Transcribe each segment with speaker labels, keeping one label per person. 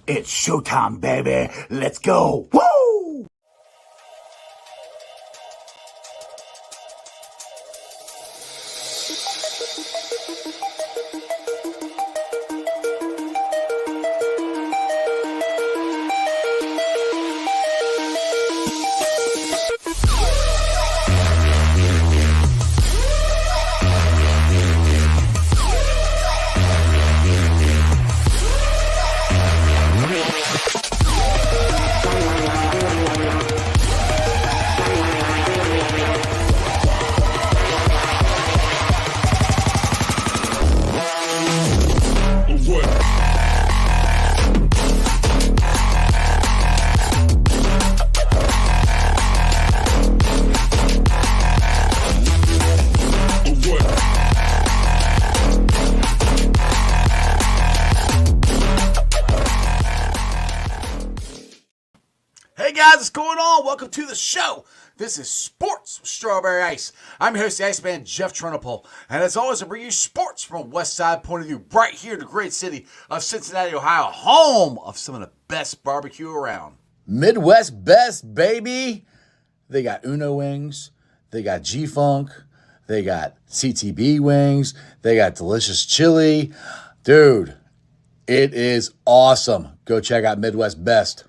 Speaker 1: It's showtime, baby. Let's go. Woo! What's going on? Welcome to the show. This is Sports with Strawberry Ice. I'm your host, the Iceman, Jeff Trunapole. And as always, I bring you sports from a West Side point of view, right here in the great city of Cincinnati, Ohio, home of some of the best barbecue around. Midwest best, baby. They got Uno wings. They got G-Funk. They got CTB wings. They got delicious chili. Dude, it is awesome. Go check out Midwest Best.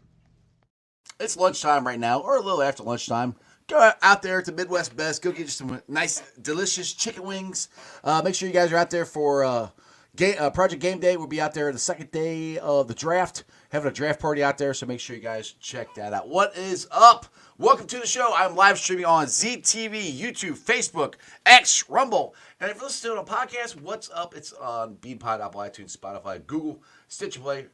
Speaker 1: It's lunchtime right now, or a little after lunchtime. Go out there to Midwest Best. Go get you some nice, delicious chicken wings. Make sure you guys are out there for Project Game Day. We'll be out there the second day of the draft, having a draft party out there, so make sure you guys check that out. What is up? Welcome to the show. I'm live streaming on ZTV, YouTube, Facebook, X, Rumble. And if you're listening to it on podcast, what's up? It's on BeanPod, Apple, iTunes, Spotify, Google, Stitcher Play,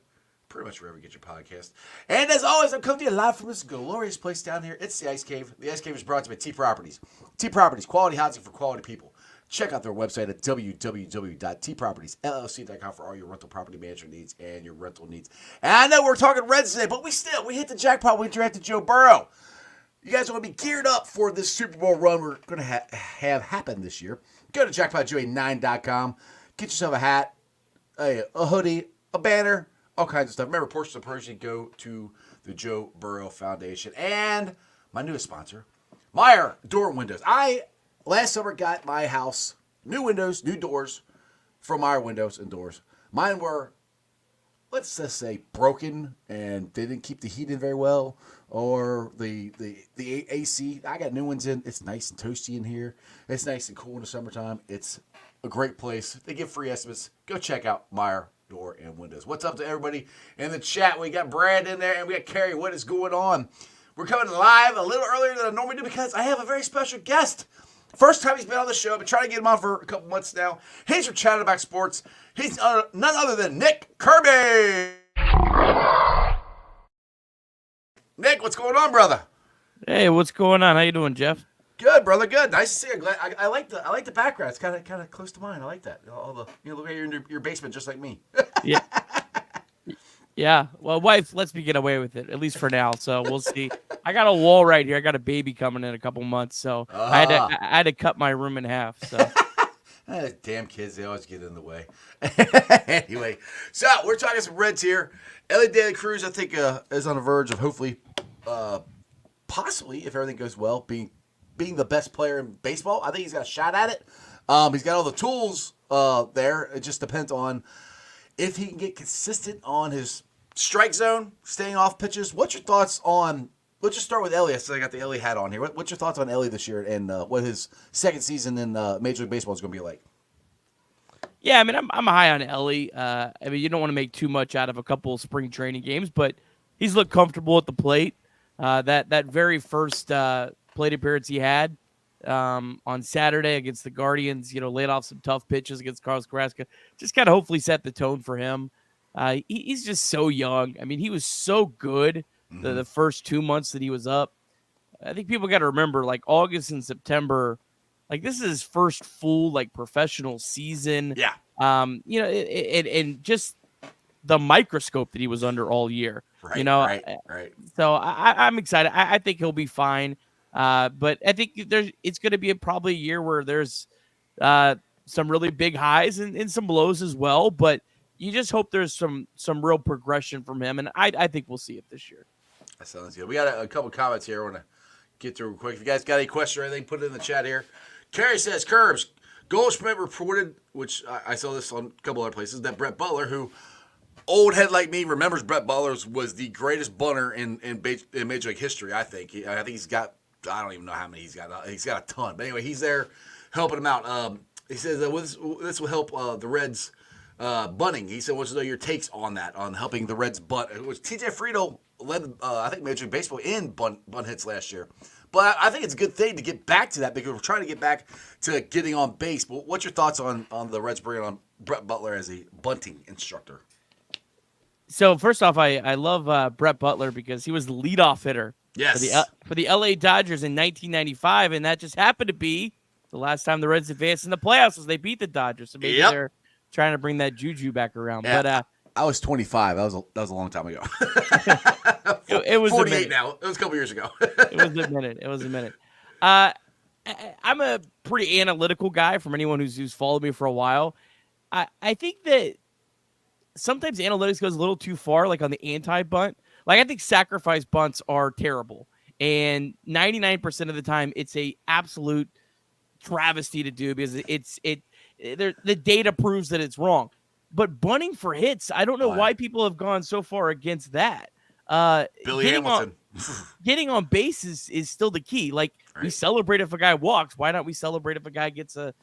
Speaker 1: pretty much wherever you get your podcast. And as always, I'm coming to you live from this glorious place down here. It's the Ice Cave. The Ice Cave is brought to you by T Properties. T Properties, quality housing for quality people. Check out their website at www.tpropertiesllc.com for all your rental property management needs and your rental needs. And I know we're talking Reds today, but we hit the jackpot. We drafted Joe Burrow. You guys want to be geared up for this Super Bowl run we're going to have happen this year. Go to jackpotjoey9.com. Get yourself a hat, a hoodie, a banner, all kinds of stuff. Remember, portions of Persian go to the Joe Burrow Foundation. And my newest sponsor, Meyer Door Windows. I, last summer, got my house new windows, new doors from Meyer Windows and Doors. Mine were, let's just say, broken, and they didn't keep the heat in very well, or the AC. I got new ones in. It's nice and toasty in here. It's nice and cool in the summertime. It's a great place. They give free estimates. Go check out Meyer Door and Windows. What's up to everybody in the chat? We got Brad in there, and we got Carrie. What is going on? We're coming live a little earlier than I normally do because I have a very special guest. First time he's been on the show. I've been trying to get him on for a couple months now. He's from Chatterbox Sports. He's none other than Nick Kirby. Nick, what's going on, brother?
Speaker 2: Hey, what's going on? How you doing, Jeff?
Speaker 1: Good, brother. Good. Nice to see you. I like the background. It's kind of close to mine. I like that. All the the way you're in your basement, just like me.
Speaker 2: Yeah. Yeah. Well, wife lets me get away with it, at least for now. So we'll see. I got a wall right here. I got a baby coming in a couple months, so I had to cut my room in half. So.
Speaker 1: Damn kids, they always get in the way. Anyway, so we're talking some Reds here. Ellie De La Cruz, I think, is on the verge of hopefully, possibly, if everything goes well, being the best player in baseball. I think he's got a shot at it. He's got all the tools there. It just depends on if he can get consistent on his strike zone, staying off pitches. What's your thoughts on, let's just start with Ellie. So I got the Ellie hat on here. What's your thoughts on Ellie this year and what his second season in Major League Baseball is going to be like?
Speaker 2: Yeah, I mean, I'm high on Ellie. I mean, you don't want to make too much out of a couple of spring training games, but he's looked comfortable at the plate. That very first plate appearance he had on Saturday against the Guardians, laid off some tough pitches against Carlos Carrasco, just kind of hopefully set the tone for him. He's just so young. I mean, he was so good the first 2 months that he was up. I think people got to remember, like, August and September, like, this is his first full, like, professional season.
Speaker 1: Yeah.
Speaker 2: And just the microscope that he was under all year.
Speaker 1: Right, right.
Speaker 2: So I'm excited. I think he'll be fine. But I think it's going to be probably a year where there's some really big highs and some lows as well. But you just hope there's some real progression from him, and I think we'll see it this year.
Speaker 1: That sounds good. We got a couple comments here I want to get through real quick. If you guys got any questions or anything, put it in the chat here. Carrie says, Curbs, Goldschmidt reported, which I saw this on a couple other places, that Brett Butler, who old head like me remembers Brett Butler was the greatest bunter in Major League history, I think. I think he's got, I don't even know how many he's got. He's got a ton. But anyway, he's there helping him out. He says this will help the Reds bunting. He said, what's your takes on that, on helping the Reds bunt? It was TJ Friedl led, I think, Major League Baseball in bunt hits last year. But I think it's a good thing to get back to that because we're trying to get back to getting on base. But what's your thoughts on the Reds bringing on Brett Butler as a bunting instructor?
Speaker 2: So first off, I love Brett Butler because he was the leadoff hitter for the LA Dodgers in 1995, and that just happened to be the last time the Reds advanced in the playoffs as they beat the Dodgers. So maybe they're trying to bring that juju back around. Yeah,
Speaker 1: but I was 25. That was a long time ago.
Speaker 2: it was
Speaker 1: 48 now. It was a couple years ago.
Speaker 2: It was a minute. I'm a pretty analytical guy from anyone who's followed me for a while. I think that sometimes analytics goes a little too far, like on the anti-bunt. Like I think sacrifice bunts are terrible. And 99% of the time, it's a absolute travesty to do because the data proves that it's wrong. But bunting for hits, I don't know why people have gone so far against that.
Speaker 1: Billy Hamilton.
Speaker 2: Getting on base is still the key. Like we celebrate if a guy walks. Why not we celebrate if a guy gets a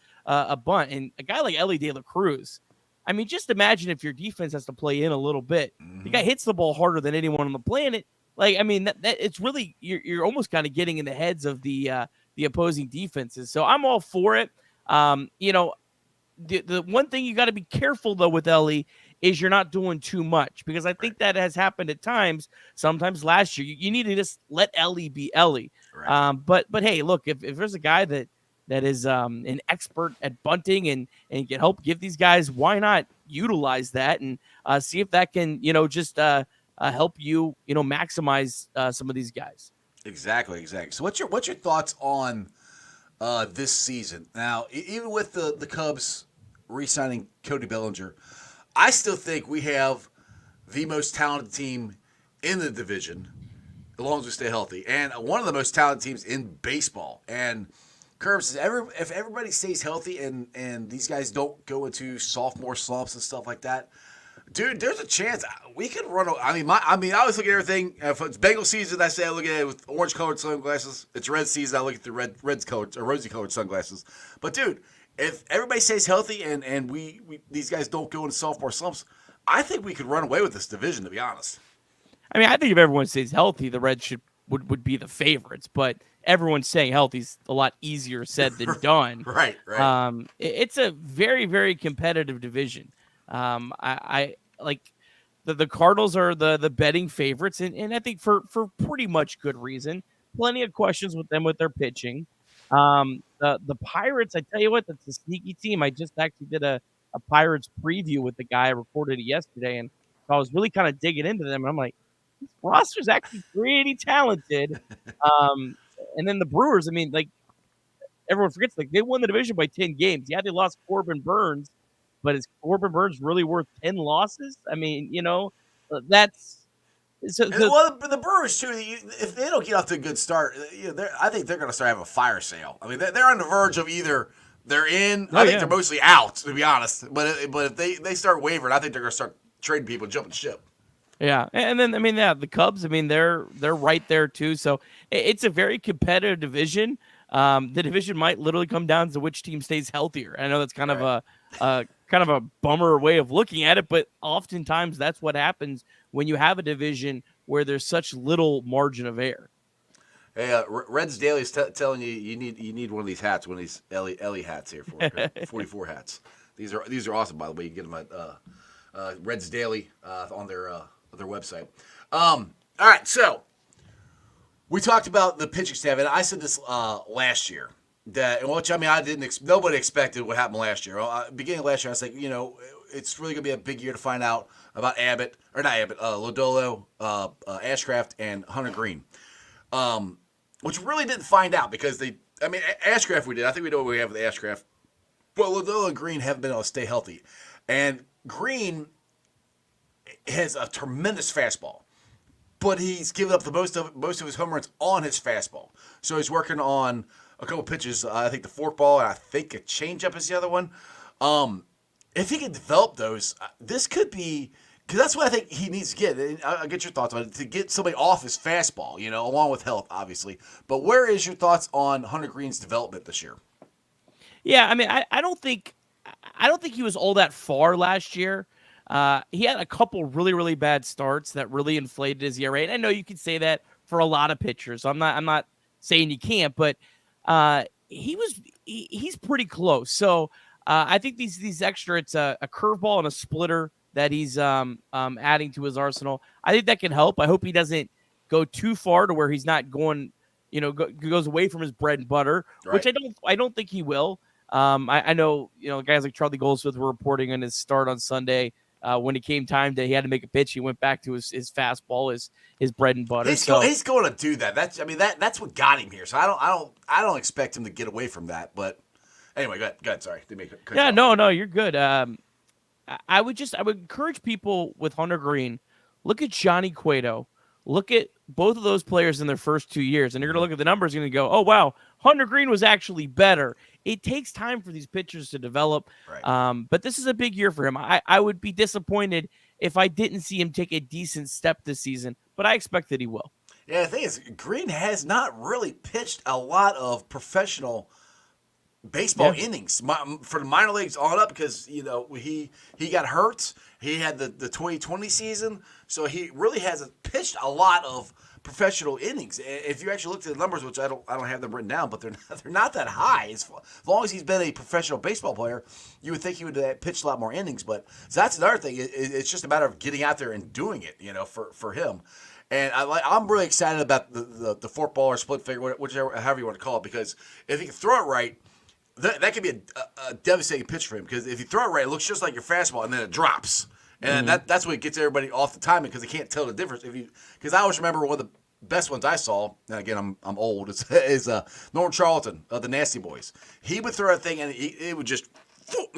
Speaker 2: bunt? And a guy like Elly De La Cruz, I mean, just imagine if your defense has to play in a little bit. Mm-hmm. The guy hits the ball harder than anyone on the planet. Like, I mean, that it's really you're almost kind of getting in the heads of the opposing defenses. So I'm all for it. The one thing you got to be careful though with Elly is you're not doing too much because I think that has happened at times. Sometimes last year you need to just let Elly be Elly. Right. But hey, look, if there's a guy that is an expert at bunting and can help give these guys, why not utilize that and see if that can just help you maximize some of these guys.
Speaker 1: Exactly. So what's your thoughts on this season? Now, even with the Cubs re-signing Cody Bellinger, I still think we have the most talented team in the division, as long as we stay healthy, and one of the most talented teams in baseball. And Curb says, if everybody stays healthy and these guys don't go into sophomore slumps and stuff like that, dude, there's a chance we could run. I mean, I always look at everything. If it's Bengal season, I say I look at it with orange-colored sunglasses. It's Red season, I look at the reds-colored or rosy-colored sunglasses. But dude, if everybody stays healthy and we these guys don't go into sophomore slumps, I think we could run away with this division. To be honest,
Speaker 2: I mean, I think if everyone stays healthy, the Reds would be the favorites. But everyone staying healthy is a lot easier said than done.
Speaker 1: Right.
Speaker 2: It's a very, very competitive division. I like the Cardinals are the betting favorites, and I think for pretty much good reason. Plenty of questions with them with their pitching. The Pirates, I tell you what, that's a sneaky team. I just actually did a Pirates preview with the guy. I recorded it yesterday, and so I was really kind of digging into them, and I'm like, this roster's actually pretty talented. And then the Brewers, I mean, like everyone forgets, like they won the division by 10 games. Yeah, they lost Corbin Burns. But is Corbin Burns really worth 10 losses? I mean, that's
Speaker 1: the Brewers too. If they don't get off to a good start, I think they're going to start having a fire sale. I mean, they're on the verge of either they're in. I think they're mostly out, to be honest. But if they start wavering, I think they're going to start trading people, jumping ship.
Speaker 2: Yeah, and then the Cubs. I mean, they're right there too. So it's a very competitive division. The division might literally come down to which team stays healthier. I know that's kind of a bummer way of looking at it, but oftentimes that's what happens when you have a division where there's such little margin of error.
Speaker 1: Hey, Reds Daily is telling you need one of these hats, one of these Elly hats here for 44 hats. These are awesome, by the way. You can get them at Reds Daily on their website. All right, so we talked about the pitching staff, and I said this last year. Nobody expected what happened last year. Beginning of last year, I was like, it's really going to be a big year to find out about Lodolo, Ashcraft, and Hunter Green. Which really didn't find out because Ashcraft we did. I think we know what we have with Ashcraft. But Lodolo and Green haven't been able to stay healthy. And Green, has a tremendous fastball, but he's given up the most of his home runs on his fastball. So he's working on a couple pitches. I think the forkball, and I think a changeup is the other one. If he can develop those, this could be, because that's what I think he needs to get. And I'll get your thoughts on it, to get somebody off his fastball, along with health, obviously. But where is your thoughts on Hunter Green's development this year?
Speaker 2: Yeah, I mean, I don't think he was all that far last year. He had a couple really, really bad starts that really inflated his ERA. And I know you could say that for a lot of pitchers. So I'm not saying you can't, but he's pretty close. So I think these extra, it's a curveball and a splitter that he's adding to his arsenal. I think that can help. I hope he doesn't go too far to where he's not going, goes away from his bread and butter, right, which I don't think he will. I know, guys like Charlie Goldsmith were reporting on his start on Sunday. When it came time that he had to make a pitch, he went back to his fastball, his bread and butter.
Speaker 1: He's going to do that. That's what got him here. So I don't expect him to get away from that. But anyway, go ahead. Sorry,
Speaker 2: no, you're good. I would encourage people with Hunter Green. Look at Johnny Cueto. Look at both of those players in their first 2 years, and you're going to look at the numbers. You're going to go, oh wow, Hunter Green was actually better. It takes time for these pitchers to develop, right. But this is a big year for him. I would be disappointed if I didn't see him take a decent step this season, but I expect that he will.
Speaker 1: Yeah, the thing is, Green has not really pitched a lot of professional baseball innings for the minor leagues on up, because he got hurt. He had the 2020 season, so he really hasn't pitched a lot of professional innings. If you actually look at the numbers, which I don't have them written down, but they're not that high. As long as he's been a professional baseball player, you would think he would pitch a lot more innings. But so that's another thing. It's just a matter of getting out there and doing it, for him. And I'm really excited about the forkball or split figure, whichever, however you want to call it, because if he can throw it right, that could be a devastating pitch for him, because if you throw it right, it looks just like your fastball, and then it drops. And that's what gets everybody off the timing, because they can't tell the difference. Because I always remember one of the best ones I saw, and again, I'm old, is Norman Charlton of the Nasty Boys. He would throw a thing, and it would just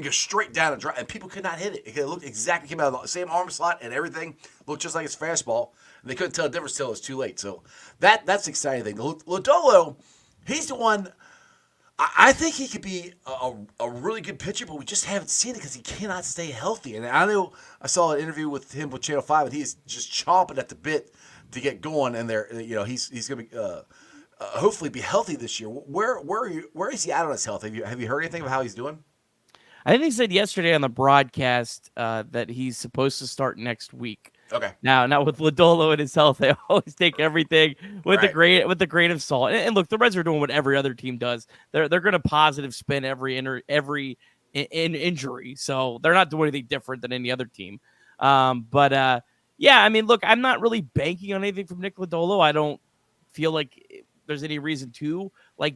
Speaker 1: go straight down and drop, and people could not hit it. It looked exactly, came out of the same arm slot and everything, looked just like his fastball, and they couldn't tell the difference until it was too late. So that's the exciting thing. Lodolo, he's the one. I think he could be a really good pitcher, but we just haven't seen it because he cannot stay healthy. And I know I saw an interview with him with Channel 5, and he's just chomping at the bit to get going. And he's going to hopefully be healthy this year. Where is he at on his health? Have you heard anything about how he's doing?
Speaker 2: I think they said yesterday on the broadcast that he's supposed to start next week.
Speaker 1: Okay.
Speaker 2: Now with Lodolo and his health, they always take everything with the grain of salt. And look, the Reds are doing what every other team does. They're going to positive spin every injury, so they're not doing anything different than any other team. Yeah, I mean, look, I'm not really banking on anything from Nick Lodolo. I don't feel like there's any reason to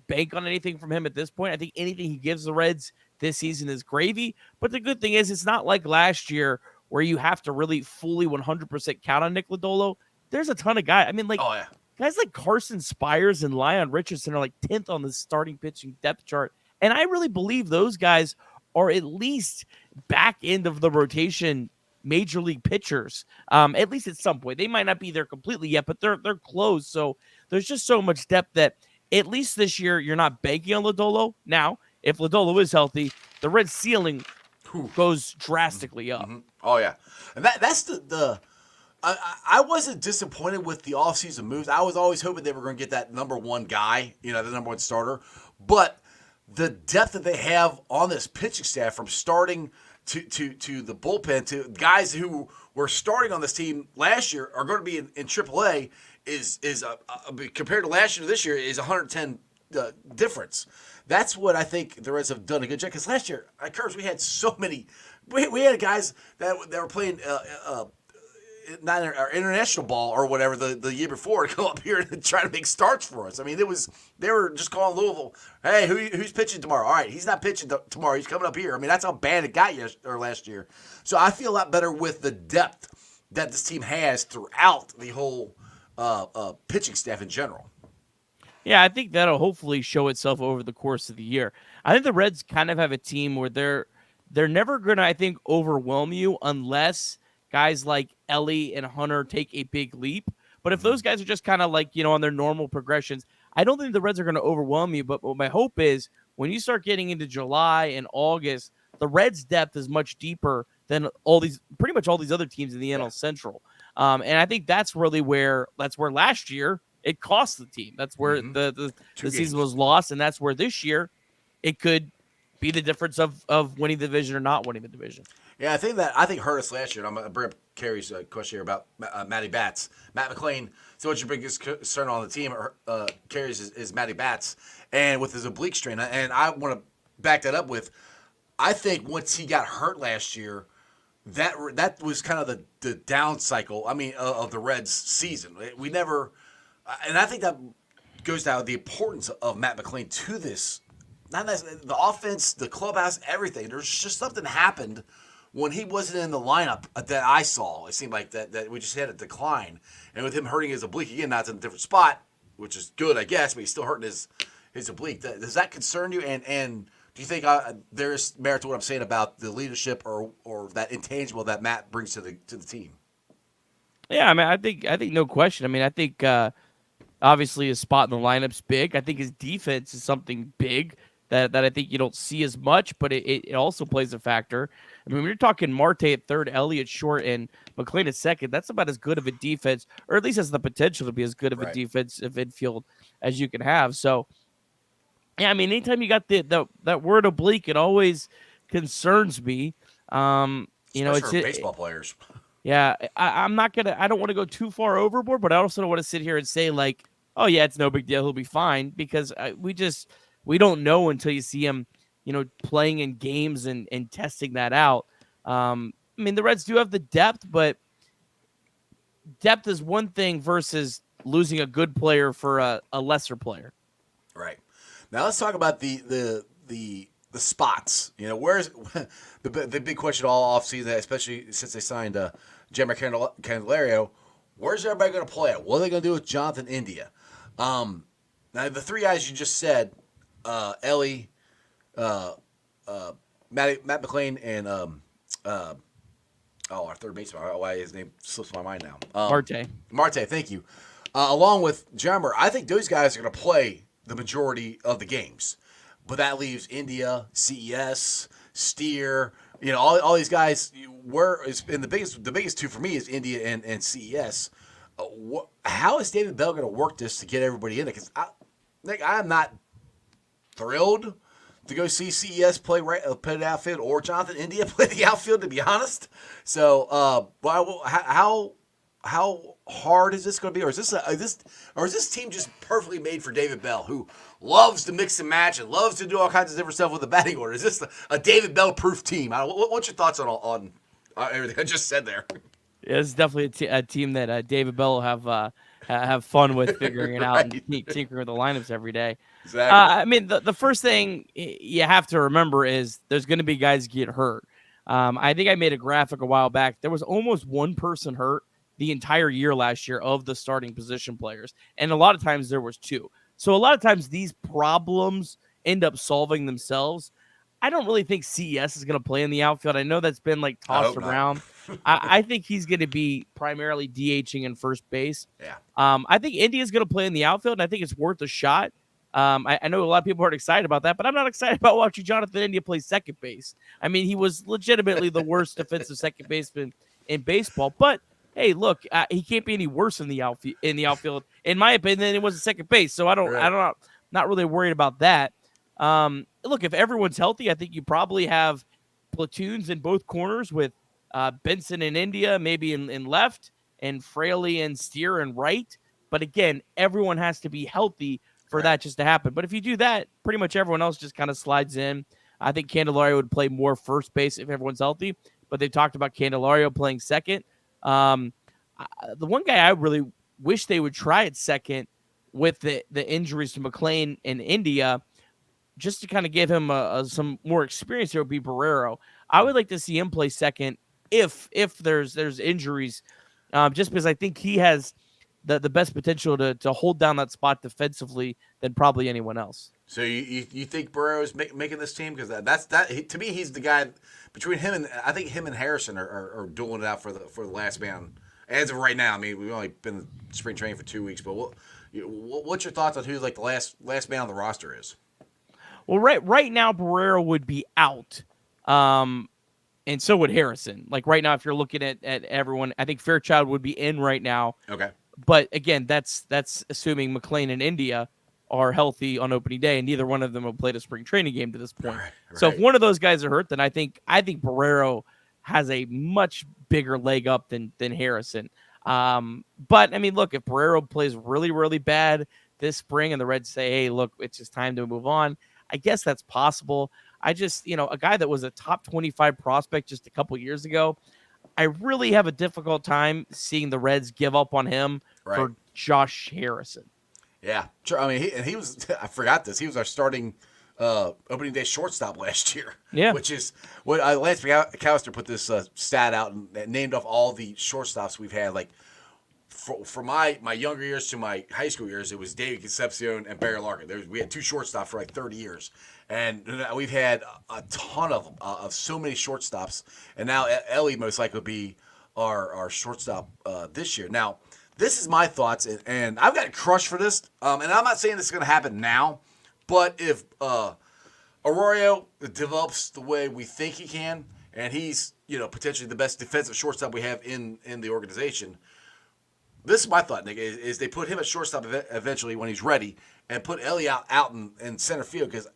Speaker 2: bank on anything from him at this point. I think anything he gives the Reds this season is gravy. But the good thing is, it's not like last year where you have to really fully 100% count on Nick Lodolo. There's a ton of guys. I mean, guys like Carson Spires and Lyon Richardson are 10th on the starting pitching depth chart. And I really believe those guys are at least back end of the rotation major league pitchers, at least at some point. They might not be there completely yet, but they're close. So there's just so much depth that at least this year you're not banking on Lodolo. Now, if Lodolo is healthy, the Reds ceiling goes drastically up.
Speaker 1: Mm-hmm. Oh, yeah. And that's the I wasn't disappointed with the offseason moves. I was always hoping they were going to get that number one guy, the number one starter. But the depth that they have on this pitching staff, from starting to the bullpen, to guys who were starting on this team last year are going to be in AAA, is compared to last year to this year, is 110 difference. That's what I think the Reds have done a good job. Because last year, at Curbs, we had so many. We had guys that were playing not our international ball or whatever the year before to come up here and try to make starts for us. I mean, they were just calling Louisville, hey, who's pitching tomorrow? All right, he's not pitching tomorrow. He's coming up here. I mean, that's how bad it got last year. So I feel a lot better with the depth that this team has throughout the whole pitching staff in general.
Speaker 2: Yeah, I think that'll hopefully show itself over the course of the year. I think the Reds kind of have a team where they're never going to, I think, overwhelm you unless guys like Ellie and Hunter take a big leap. But if
Speaker 1: Mhm.
Speaker 2: those guys are just kind of like, on their normal progressions, I don't think the Reds are going to overwhelm you. But what my hope is when you start getting into July and August, the Reds' depth is much deeper than pretty much all these other teams in the
Speaker 1: Yeah.
Speaker 2: NL Central. And I think that's really where last year it cost the team. That's where
Speaker 1: Mhm.
Speaker 2: the
Speaker 1: Two
Speaker 2: season
Speaker 1: games.
Speaker 2: was lost, and that's where this year it could be the difference of winning the division or not winning the division.
Speaker 1: Yeah, I think hurt us last year. And I'm going to bring up Carrie's question here about Matty Bats. Matt McLean. So what's your biggest concern on the team? Carrie's is Matty Bats, and with his oblique strain. And I want to back that up with, I think once he got hurt last year, that was kind of the down cycle. I mean, of the Reds season. We never, and I think that goes down to the importance of Matt McLean to this. Not necessarily the offense, the clubhouse, everything. There's just something happened when he wasn't in the lineup that I saw. It seemed like that we just had a decline, and with him hurting his oblique again, now it's in a different spot, which is good, I guess, but he's still hurting his oblique. Does that concern you? And do you think there's merit to what I'm saying about the leadership or that intangible that Matt brings to the team?
Speaker 2: Yeah, I mean, I think no question. I mean, I think obviously his spot in the lineup's big. I think his defense is something big that I think you don't see as much, but it also plays a factor. I mean, when you're talking Marte at third, Elliott short, and McLean at second, that's about as good of a defense, or at least has the potential to be as good of a
Speaker 1: Right.
Speaker 2: defensive infield as you can have. So, yeah, I mean, anytime you got that word oblique, it always concerns me.
Speaker 1: Especially
Speaker 2: It's
Speaker 1: for baseball players.
Speaker 2: yeah, I don't want to go too far overboard, but I also don't want to sit here and say like, oh yeah, it's no big deal, he'll be fine, because we don't know until you see him, playing in games and testing that out. I mean, the Reds do have the depth, but depth is one thing versus losing a good player for a lesser player.
Speaker 1: Right. Now let's talk about the spots. Where's the big question all offseason, especially since they signed Jemmer Candelario. Where's everybody going to play at? What are they going to do with Jonathan India? Now the three guys you just said, Ellie, Matt McLean, and our third baseman. I don't know why his name slips my mind now. Marte, thank you. Along with Jammer, I think those guys are going to play the majority of the games. But that leaves India, CES, Steer, all these guys. And the biggest two for me is India and CES. How is David Bell going to work this to get everybody in it? Because I'm not thrilled to go see CES play the outfield or Jonathan India play the outfield, to be honest. So, how hard is this going to be, or is this team just perfectly made for David Bell, who loves to mix and match and loves to do all kinds of different stuff with the batting order? Is this a David Bell proof team? What's your thoughts on everything I just said there?
Speaker 2: Yeah, it's definitely a team that David Bell will have fun with figuring it out
Speaker 1: Right.
Speaker 2: and tinkering with the lineups every day.
Speaker 1: Exactly.
Speaker 2: I mean, the first thing you have to remember is there's going to be guys get hurt. I think I made a graphic a while back. There was almost one person hurt the entire year last year of the starting position players, and a lot of times there was two. So a lot of times these problems end up solving themselves. I don't really think CES is going to play in the outfield. I know that's been like tossed around. I think he's going to be primarily DHing in first base.
Speaker 1: Yeah.
Speaker 2: I think India's going to play in the outfield, and I think it's worth a shot. I know a lot of people aren't excited about that, but I'm not excited about watching Jonathan India play second base. I mean, he was legitimately the worst defensive second baseman in baseball. But hey, look, he can't be any worse in the outfield, in my opinion, than he was at second base. So not really worried about that. Look, if everyone's healthy, I think you probably have platoons in both corners with Benson in India, maybe in left, and Fraley and Steer in right. But again, everyone has to be healthy for that just to happen. But if you do that, pretty much everyone else just kind of slides in. I think Candelario would play more first base if everyone's healthy, but they talked about Candelario playing second. The one guy I really wish they would try at second with the injuries to McLean in India, just to kind of give him some more experience, there would be Barrero. I would like to see him play second if there's injuries, just because I think he has the best potential to hold down that spot defensively than probably anyone else.
Speaker 1: So you think Burrow's making this team? Because to me, he's the guy between him and I think him and Harrison are dueling it out for the last man as of right now. I mean, we've only been in spring training for 2 weeks, but what's your thoughts on who like the last man on the roster is?
Speaker 2: Well, right now Barrero would be out, and so would Harrison. Like right now, if you're looking at everyone, I think Fairchild would be in right now.
Speaker 1: Okay,
Speaker 2: but again, that's assuming McLean and India are healthy on opening day, and neither one of them have played a spring training game to this point.
Speaker 1: Right.
Speaker 2: So if one of those guys are hurt, then I think Barrero has a much bigger leg up than Harrison. But I mean, look, if Barrero plays really, really bad this spring and the Reds say, hey, look, it's just time to move on, I guess that's possible. I just, a guy that was a top 25 prospect just a couple years ago, I really have a difficult time seeing the Reds give up on him for Josh Harrison.
Speaker 1: Yeah, I mean, he was. I forgot this. He was our starting opening day shortstop last year.
Speaker 2: Yeah,
Speaker 1: which is what Lance McAllister put this stat out and named off all the shortstops we've had. Like for my younger years to my high school years, it was David Concepcion and Barry Larkin. We had 2 shortstops for like 30 years, and we've had a ton of them, of so many shortstops. And now Ellie most likely will be our shortstop this year. Now. This is my thoughts, and I've got a crush for this. And I'm not saying this is going to happen now, but if Arroyo develops the way we think he can, and he's potentially the best defensive shortstop we have in the organization, this is my thought, Nick, is they put him at shortstop eventually when he's ready, and put Ellie out in center field because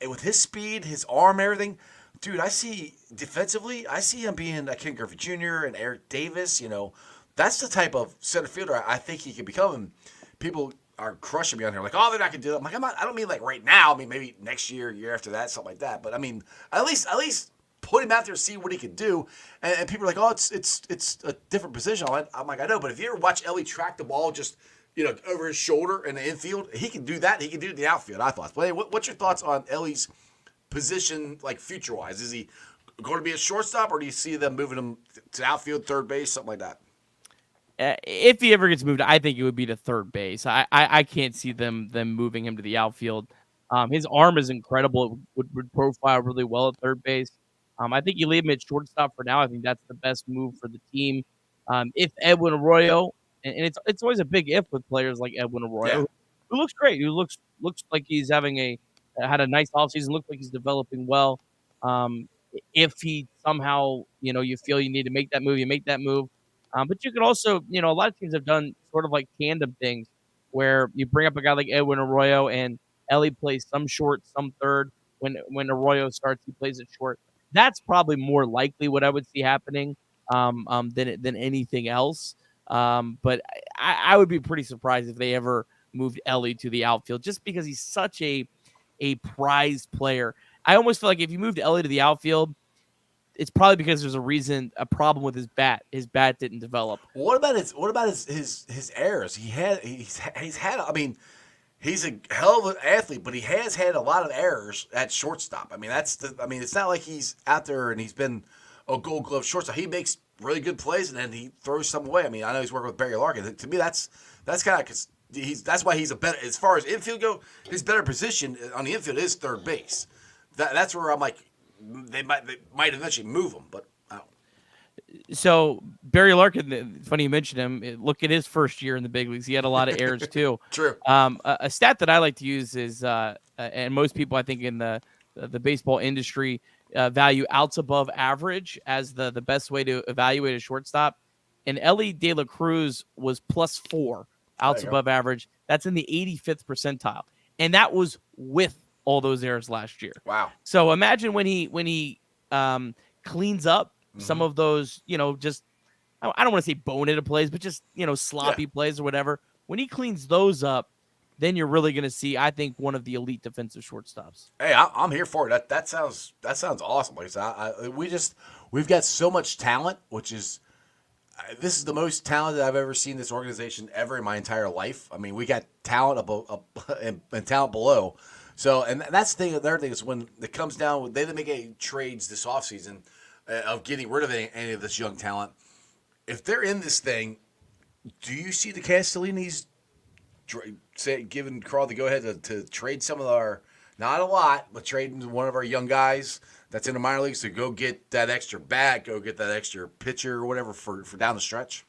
Speaker 1: with his speed, his arm, everything, dude, I see defensively, I see him being a Ken Griffey Jr. and Eric Davis, That's the type of center fielder I think he can become. And people are crushing me on here, like, oh, they're not gonna do that. I'm like, I don't mean like right now. I mean maybe next year, year after that, something like that. But I mean, at least put him out there, see what he can do. And people are like, oh, it's a different position. I'm like, I know, but if you ever watch Ellie track the ball just over his shoulder in the infield, he can do that. He can do it in the outfield. I thought. But hey, what's your thoughts on Ellie's position, like future wise? Is he going to be a shortstop, or do you see them moving him to outfield, third base, something like that?
Speaker 2: If he ever gets moved, I think it would be to third base. I can't see them moving him to the outfield. His arm is incredible. It would profile really well at third base. I think you leave him at shortstop for now. I think that's the best move for the team. If Edwin Arroyo, and it's always a big if with players like Edwin Arroyo, who looks great, who looks like he's had a nice offseason, looks like he's developing well. If he somehow, you feel you need to make that move, you make that move. But you could also, a lot of teams have done sort of like tandem things where you bring up a guy like Edwin Arroyo and Ellie plays some short, some third. When Arroyo starts, he plays it short. That's probably more likely what I would see happening than anything else. But I would be pretty surprised if they ever moved Ellie to the outfield just because he's such a prized player. I almost feel like if you moved Ellie to the outfield, it's probably because there's a problem with his bat. His bat didn't develop.
Speaker 1: What about his errors? He's had. I mean, he's a hell of an athlete, but he has had a lot of errors at shortstop. I mean, it's not like he's out there and he's been a Gold Glove shortstop. He makes really good plays and then he throws some away. I mean, I know he's working with Barry Larkin. To me, that's kind of because that's why he's a better as far as infield go. His better position on the infield is third base. That's where I'm like. They might eventually move him, but I don't.
Speaker 2: So Barry Larkin, funny you mentioned him. Look at his first year in the big leagues; he had a lot of errors too.
Speaker 1: True.
Speaker 2: A stat that I like to use is, and most people I think in the baseball industry value outs above average as the best way to evaluate a shortstop. And Ellie De La Cruz was +4 outs above average. That's in the 85th percentile, and that was with all those errors last year.
Speaker 1: Wow.
Speaker 2: So imagine when he cleans up some of those, just I don't want to say boneheaded plays, but just sloppy plays or whatever. When he cleans those up, then you're really going to see, I think, one of the elite defensive shortstops.
Speaker 1: Hey, I'm here for it. That sounds awesome. Like I said, we've got so much talent, which is this is the most talent that I've ever seen this organization ever in my entire life. I mean, we got talent above and talent below. So, and that's the thing. Another thing is when it comes down, they didn't make any trades this offseason of getting rid of any of this young talent. If they're in this thing, Do you see the Castellinis giving Carl the go ahead to trade some of our, not a lot, but trading one of our young guys that's in the minor leagues to go get that extra bat, go get that extra pitcher or whatever for down the stretch?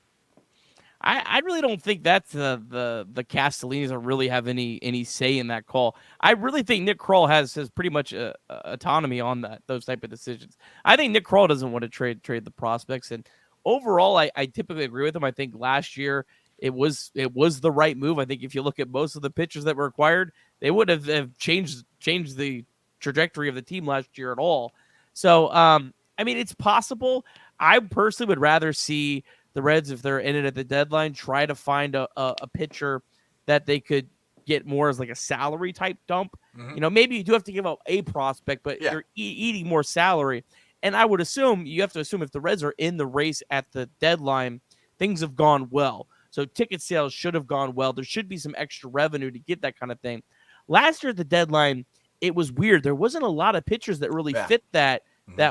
Speaker 2: I really don't think that's the Castellinis don't really have any say in that call. I really think Nick Kroll has pretty much autonomy on those type of decisions. I think Nick Kroll doesn't want to trade the prospects, and overall, I typically agree with him. I think last year it was the right move. I think if you look at most of the pitchers that were acquired, they would have changed the trajectory of the team last year at all. So, I mean, it's possible. I personally would rather see the Reds, if they're in it at the deadline, try to find a pitcher that they could get more as like a salary type dump.
Speaker 1: Mm-hmm.
Speaker 2: Maybe you do have to give up a prospect, but
Speaker 1: Yeah.
Speaker 2: you're eating more salary. And I would assume you have to assume if the Reds are in the race at the deadline, things have gone well. So ticket sales should have gone well. There should be some extra revenue to get that kind of thing. Last year at the deadline, it was weird. There wasn't a lot of pitchers that really fit that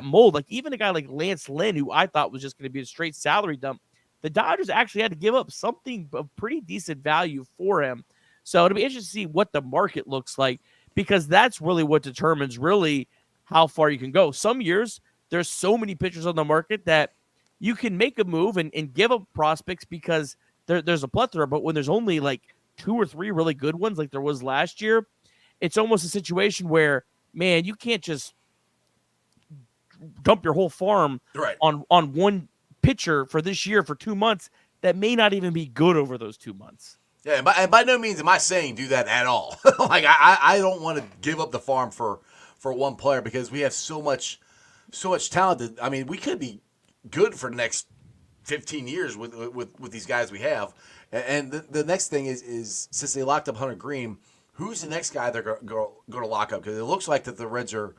Speaker 2: mold. Like even a guy like Lance Lynn, who I thought was just going to be a straight salary dump, the Dodgers actually had to give up something of pretty decent value for him. So it'll be interesting to see what the market looks like, because that's really what determines really how far you can go. Some years, there's so many pitchers on the market that you can make a move and give up prospects because there's a plethora. But when there's only like 2 or 3 really good ones like there was last year, it's almost a situation where, man, you can't just dump your whole farm on one pitcher for this year for 2 months that may not even be good over those 2 months.
Speaker 1: Yeah, and by no means am I saying do that at all. Like I don't want to give up the farm for one player because we have so much talent. I mean, we could be good for the next 15 years with these guys we have. And the next thing is since they locked up Hunter Green, who's the next guy they're going to lock up? Because it looks like that the Reds are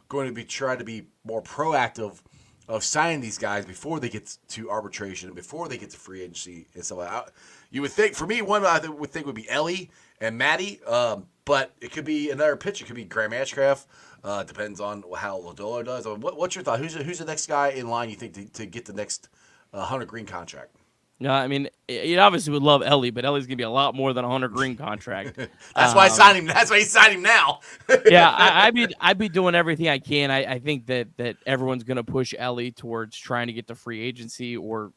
Speaker 1: going to be trying to be more proactive of signing these guys before they get to arbitration and before they get to free agency and stuff like that. You would think, for me, one I would think would be Ellie and Matty, but it could be another pitcher. It could be Graham Ashcraft. Depends on how Lodolo does. What's your thought? Who's the next guy in line you think to get the next Hunter Green contract?
Speaker 2: No, I mean, you obviously would love Ellie, but Ellie's going to be a lot more than a Hunter Green contract.
Speaker 1: That's why I signed him. That's why he signed him now.
Speaker 2: Yeah, I'd be doing everything I can. I think that everyone's going to push Ellie towards trying to get to free agency, or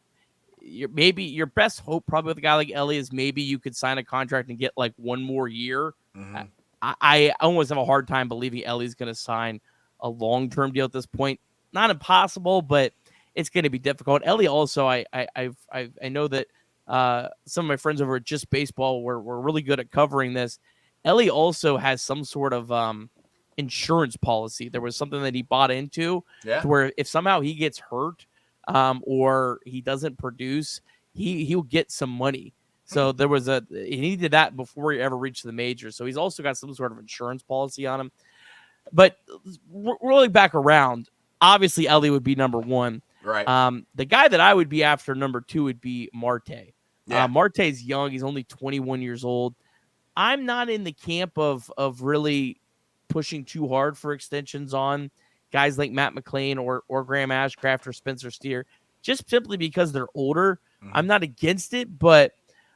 Speaker 2: maybe your best hope probably with a guy like Ellie is maybe you could sign a contract and get like 1 more year. Mm-hmm. I almost have a hard time believing Ellie's going to sign a long-term deal at this point. Not impossible, but it's going to be difficult. Ellie also, I know that some of my friends over at Just Baseball were really good at covering this. Ellie also has some sort of insurance policy. There was something that he bought into to where if somehow he gets hurt or he doesn't produce, he'll get some money. So there was he needed that before he ever reached the majors. So he's also got some sort of insurance policy on him. But rolling back around, obviously Ellie would be number 1.
Speaker 1: Right.
Speaker 2: The guy that I would be after number 2 would be Marte.
Speaker 1: Yeah.
Speaker 2: Marte's young. He's only 21 years old. I'm not in the camp of really pushing too hard for extensions on guys like Matt McLean or Graham Ashcraft or Spencer Steer, just simply because they're older. Mm-hmm. I'm not against it, but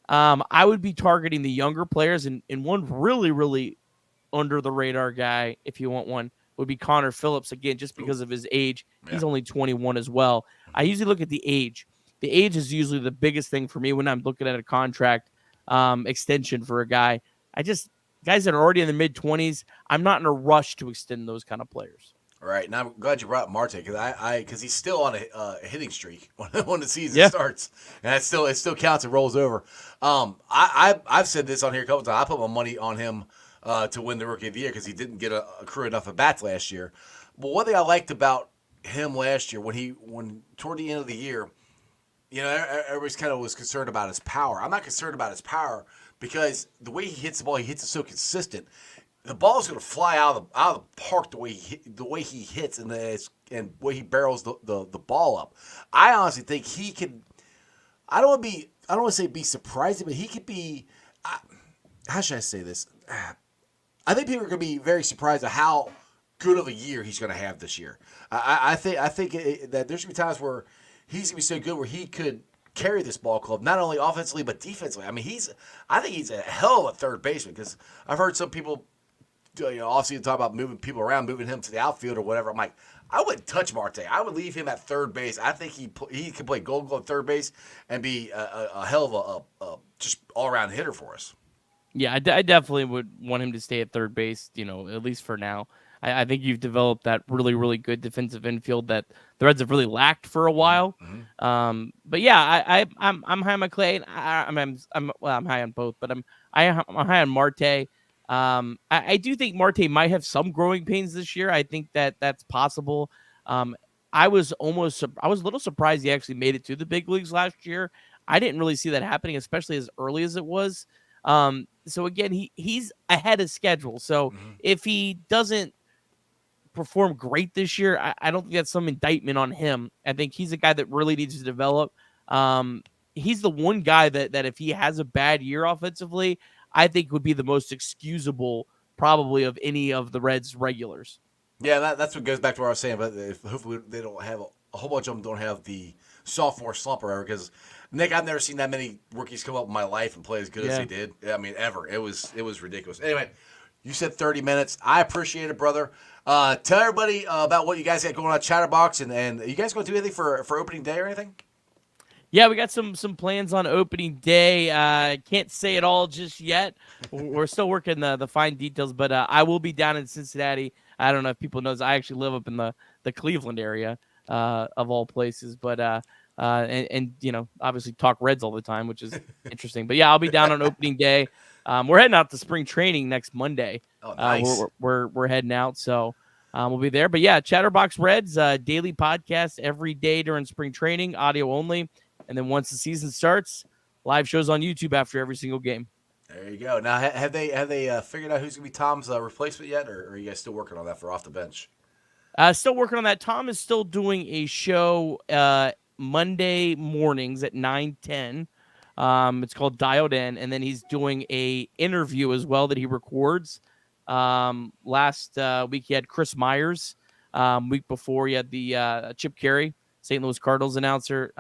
Speaker 2: I would be targeting the younger players, and one really, really under the radar guy, if you want one, would be Connor Phillips, again, just because of his age. He's only 21 as well. I usually look at the age. The age is usually the biggest thing for me when I'm looking at a contract extension for a guy. Guys that are already in the mid-20s, I'm not in a rush to extend those kind of players.
Speaker 1: All right, and I'm glad you brought up Marte because he's still on a hitting streak when the season starts, and it still counts and rolls over. I've said this on here a couple times. I put my money on him to win the Rookie of the Year because he didn't get accrue enough at bats last year. But one thing I liked about him last year when toward the end of the year, everybody's kind of was concerned about his power. I'm not concerned about his power because the way he hits the ball, he hits it so consistent. The ball is going to fly out of the park the way he hits and the way he barrels the ball up. I honestly think he can. I don't want to say be surprising, but he could be. How should I say this? I think people are going to be very surprised at how good of a year he's going to have this year. I think that there's going to be times where he's going to be so good where he could carry this ball club, not only offensively but defensively. I mean, I think he's a hell of a third baseman because I've heard some people, obviously talk about moving people around, moving him to the outfield or whatever. I'm like, I wouldn't touch Marte. I would leave him at third base. I think he can play Gold Glove third base and be a hell of a just all around hitter for us.
Speaker 2: Yeah, I definitely would want him to stay at third base, at least for now. I think you've developed that really, really good defensive infield that the Reds have really lacked for a while.
Speaker 1: Mm-hmm.
Speaker 2: But yeah, I'm high on McClay. I'm high on both, but I'm high on Marte. I do think Marte might have some growing pains this year. I think that's possible. I was a little surprised he actually made it to the big leagues last year. I didn't really see that happening, especially as early as it was. So again, he's ahead of schedule. So if he doesn't perform great this year, I don't think that's some indictment on him. I think he's a guy that really needs to develop. He's the one guy that if he has a bad year offensively, I think would be the most excusable probably of any of the Reds regulars.
Speaker 1: Yeah, that's what goes back to what I was saying. But hopefully they don't have a whole bunch of them don't have the sophomore slump or whatever. Because Nick, I've never seen that many rookies come up in my life and play as good as they did. I mean, ever. It was ridiculous. Anyway, you said 30 minutes. I appreciate it, brother. Tell everybody about what you guys got going on at Chatterbox, and you guys going to do anything for opening day or anything?
Speaker 2: Yeah, we got some plans on opening day. Can't say it all just yet. We're still working the fine details, but I will be down in Cincinnati. I don't know if people knows I actually live up in the Cleveland area of all places, but and obviously talk Reds all the time, which is interesting. But yeah, I'll be down on opening day. We're heading out to spring training next Monday.
Speaker 1: Oh, nice.
Speaker 2: We're heading out, so we'll be there. But yeah, Chatterbox Reds daily podcast every day during spring training, audio only. And then once the season starts, live shows on YouTube after every single game.
Speaker 1: There you go. Now, have they figured out who's going to be Tom's replacement yet, or are you guys still working on that for off the bench?
Speaker 2: Still working on that. Tom is still doing a show Monday mornings at 9:10. It's called Dialed In, and then he's doing a interview as well that he records. Last week he had Chris Myers. Week before he had the Chip Carey, St. Louis Cardinals announcer.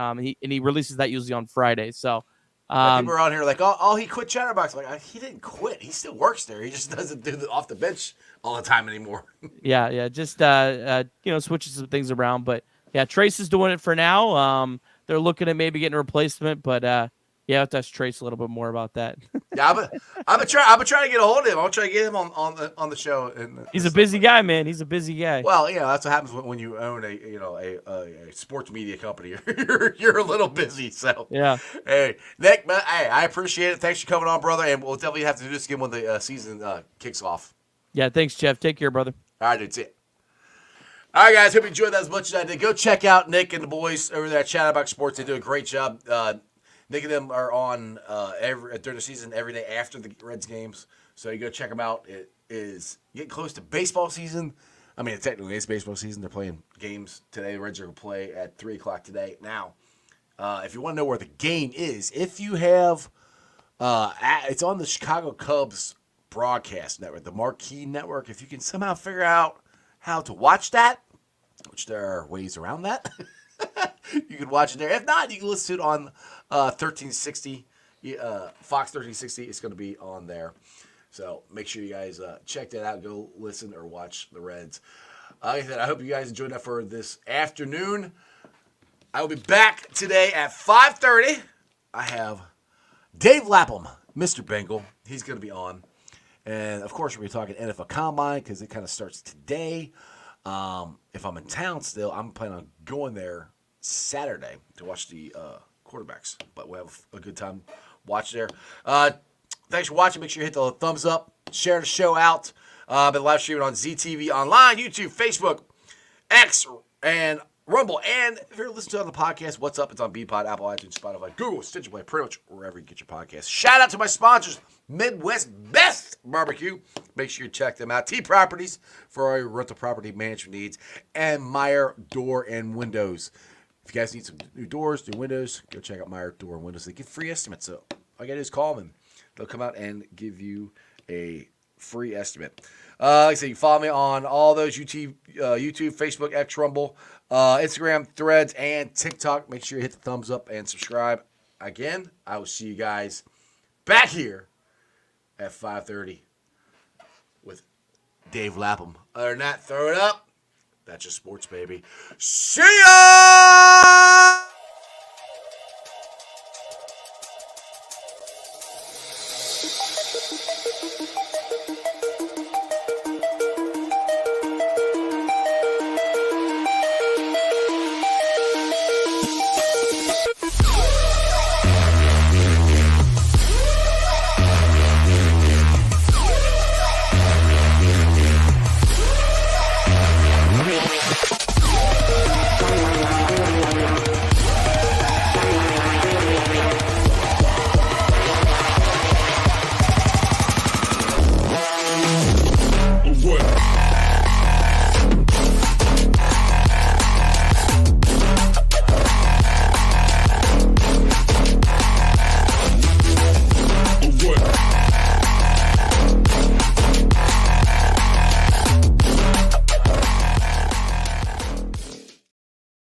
Speaker 2: He releases that usually on Friday. So
Speaker 1: people are on here like, oh, he quit Chatterbox. Like, he didn't quit. He still works there. He just doesn't do the off the bench all the time anymore.
Speaker 2: yeah. Just switching some things around. But yeah, Trace is doing it for now. They're looking at maybe getting a replacement, but yeah, I have to ask Trace a little bit more about that.
Speaker 1: Yeah, I'm gonna try to get a hold of him. I'll try to get him on the show.
Speaker 2: He's a busy guy, man. He's a busy guy.
Speaker 1: Well, that's what happens when you own a sports media company. You're a little busy. So
Speaker 2: yeah.
Speaker 1: Hey, Nick, hey, I appreciate it. Thanks for coming on, brother. And we'll definitely have to do this again when the season kicks off.
Speaker 2: Yeah, thanks, Jeff. Take care, brother.
Speaker 1: All right, that's it. All right, guys. Hope you enjoyed that as much as I did. Go check out Nick and the boys over there at Chatterbox Sports. They do a great job. Nick and them are on during the season every day after the Reds games. So you go check them out. It is getting close to baseball season. I mean, technically it's baseball season. They're playing games today. The Reds are going to play at 3 o'clock today. Now, if you want to know where the game is, if you have it's on the Chicago Cubs broadcast network, the Marquee Network. If you can somehow figure out how to watch that, which there are ways around that, you can watch it there. If not, you can listen to it on 1360, Fox 1360. It's going to be on there. So make sure you guys check that out. Go listen or watch the Reds. Like I said, I hope you guys enjoyed that for this afternoon. I will be back today at 5:30. I have Dave Lapham, Mr. Bengal. He's going to be on. And, of course, we'll be talking NFL Combine because it kind of starts today. If I'm in town still, I'm planning on going there Saturday to watch the quarterbacks. But we'll have a good time watch there. Thanks for watching. Make sure you hit the thumbs up. Share the show out. Been live streaming on ZTV Online, YouTube, Facebook, X, and Rumble. And if you're listening to it on the podcast, what's up? It's on BPod, Apple, iTunes, Spotify, Google, Stitcher Play, pretty much wherever you get your podcasts. Shout out to my sponsors, Midwest Best Barbecue. Make sure you check them out. T Properties for all your rental property management needs. And Meyer Door and Windows. If you guys need some new doors, new windows, go check out Meyer Door and Windows. They give free estimates. So all you got to do is call them, and they'll come out and give you a free estimate. Like I said, you follow me on all those YouTube, Facebook, X, Rumble, Instagram, Threads, and TikTok. Make sure you hit the thumbs up and subscribe. again, I will see you guys back here at 5:30 with Dave Lapham. Other than that, throw it up. That's just sports, baby. See ya!